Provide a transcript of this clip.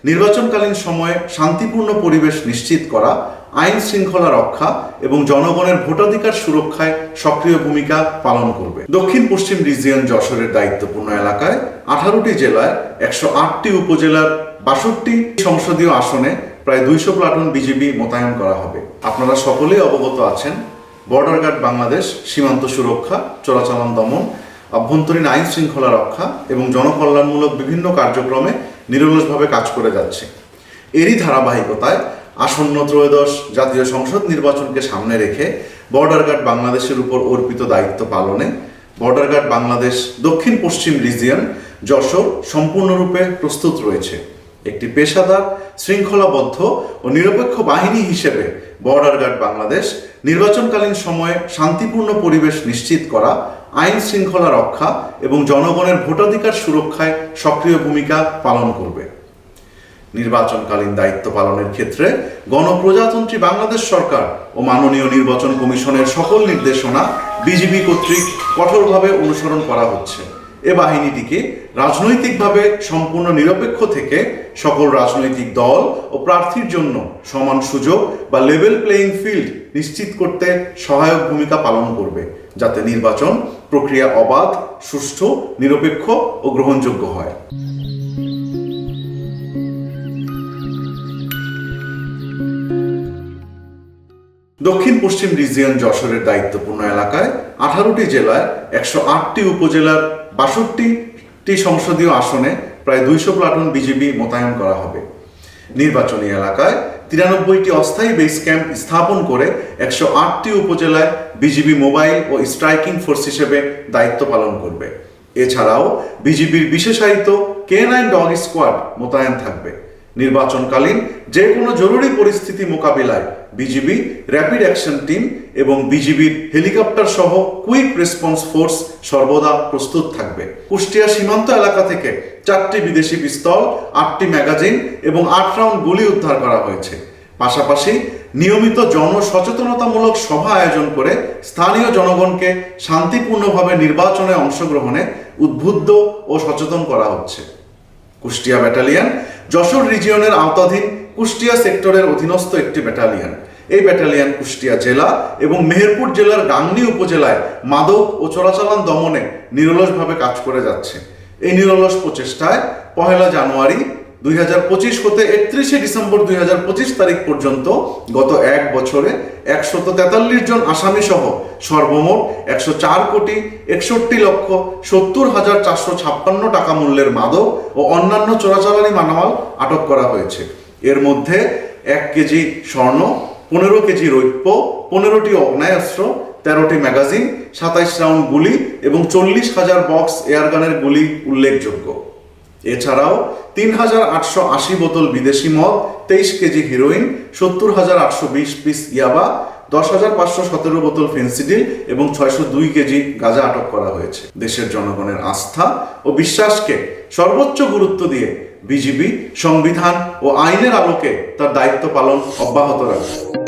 নির্বাচনকালীন সময়ে শান্তিপূর্ণ পরিবেশ নিশ্চিত করা, আইন শৃঙ্খলা রক্ষা এবং জনগণের ভোটাধিকার সুরক্ষায় সক্রিয় ভূমিকা পালন করবে। দক্ষিণ পশ্চিম রিজিয়ন যশোরের দায়িত্বপূর্ণ এলাকায় 18টি জেলায় 108টি উপজেলার 62টি সংসদীয় আসনে প্রায় 200 প্লাটুন বিজিবি মোতায়েন করা হবে। আপনারা সকলেই অবগত আছেন, বর্ডার গার্ড বাংলাদেশ সীমান্ত সুরক্ষা, চোরাচালান দমন, আভ্যন্তরীণ আইন শৃঙ্খলা রক্ষা এবং জনকল্যাণমূলক বিভিন্ন কার্যক্রমে নিরলসভাবে কাজ করে যাচ্ছে। এরই ধারাবাহিকতায় আসন্ন ত্রয়োদশ জাতীয় সংসদ নির্বাচনকে সামনে রেখে বর্ডার গার্ড বাংলাদেশের উপর অর্পিত দায়িত্ব পালনে বর্ডার গার্ড বাংলাদেশ দক্ষিণ পশ্চিম রিজিয়ন যশোর সম্পূর্ণরূপে প্রস্তুত রয়েছে। একটি পেশাদার, শৃঙ্খলাবদ্ধ ও নিরপেক্ষ বাহিনী হিসেবে বর্ডার গার্ড বাংলাদেশ নির্বাচনকালীন সময়ে শান্তিপূর্ণ পরিবেশ নিশ্চিত করা, আইন শৃঙ্খলা রক্ষা এবং জনগণের ভোটাধিকার সুরক্ষায় সক্রিয় ভূমিকা পালন করবে। নির্বাচনকালীন দায়িত্ব পালনের ক্ষেত্রে গণপ্রজাতন্ত্রী বাংলাদেশ সরকার ও মাননীয় নির্বাচন কমিশনের সকল নির্দেশনা বিজিবি কর্তৃক কঠোরভাবে অনুসরণ করা হচ্ছে। এ বাহিনীটিকে রাজনৈতিকভাবে সম্পূর্ণ নিরপেক্ষ থেকে সকল রাজনৈতিক দল ও প্রার্থীর জন্য সমান সুযোগ বা লেভেল প্লেইং ফিল্ড নিশ্চিত করতে সহায়ক ভূমিকা পালন করবে, যাতে নির্বাচন প্রক্রিয়া অবাধ, সুষ্ঠু, নিরপেক্ষ ও গ্রহণযোগ্য হয়। দক্ষিণ পশ্চিম রিজিয়ন যশোরের দায়িত্বপূর্ণ এলাকায় 18টি জেলায় 108টি উপজেলার 62টি সংসদীয় আসনে প্রায় 200 প্লাটুন বিজিবি মোতায়েন করা হবে। নির্বাচনী এলাকায় 93টি অস্থায়ী বেস ক্যাম্প স্থাপন করে 108টি উপজেলায় বিজিবি মোবাইল ও স্ট্রাইকিং ফোর্স হিসেবে দায়িত্ব পালন করবে। এছাড়াও বিজিবির বিশেষায়িত K9 ডগ স্কোয়াড মোতায়েন থাকবে। নির্বাচনকালীন যে কোনো জরুরি পরিস্থিতি মোকাবিলায় বিজিবি র্যাপিড অ্যাকশন টিম এবং বিজিবির হেলিকপ্টার সহ কুইক রেসপন্স ফোর্স সর্বদা প্রস্তুত থাকবে। কুষ্টিয়া সীমান্ত এলাকা থেকে 4টি বিদেশি পিস্তল, 8টি ম্যাগাজিন এবং 8 রাউন্ড গুলি উদ্ধার করা হয়েছে। পাশাপাশি নিয়মিত জনসচেতনতামূলক সভা আয়োজন করে স্থানীয় জনগণকে শান্তিপূর্ণভাবে নির্বাচনে অংশগ্রহণে উদ্বুদ্ধ ও সচেতন করা হচ্ছে। কুষ্টিয়া ব্যাটালিয়ন যশোর রিজিয়নের আওতাধীন কুষ্টিয়া সেক্টরের অধীনস্থ একটি ব্যাটালিয়ন। এই ব্যাটালিয়ন কুষ্টিয়া জেলা এবং মেহেরপুর জেলার গাংনী উপজেলায় মাদক ও চোরাচালান দমনে নিরলসভাবে কাজ করে যাচ্ছে। এই নিরলস প্রচেষ্টায় 1 জানুয়ারি 2025 হতে 31 ডিসেম্বর 2025 তারিখ পর্যন্ত গত এক বছরে 143 জন আসামি সহ সর্বমোট 104,61,70,456 টাকা মূল্যের মাদক ও অন্যান্য চোরাচালানি মালামাল আটক করা হয়েছে। এর মধ্যে 1 কেজি স্বর্ণ, 15 কেজি রৌপ্য, 15টি আগ্নেয়াস্ত্র, 13টি ম্যাগাজিন, 27 রাউন্ড গুলি এবং 40,000 বক্স এয়ারগানের গুলি উল্লেখযোগ্য। এছাড়াও 3,880 বোতল বিদেশি মদ, 23 কেজি হিরোইন, 70,820 পিস ইয়াবা, 10,517 বোতল ফেন্সিডিল এবং 602 কেজি গাঁজা আটক করা হয়েছে। দেশের জনগণের আস্থা ও বিশ্বাসকে সর্বোচ্চ গুরুত্ব দিয়ে বিজিবি সংবিধান ও আইনের আলোকে তার দায়িত্ব পালন অব্যাহত রাখবে।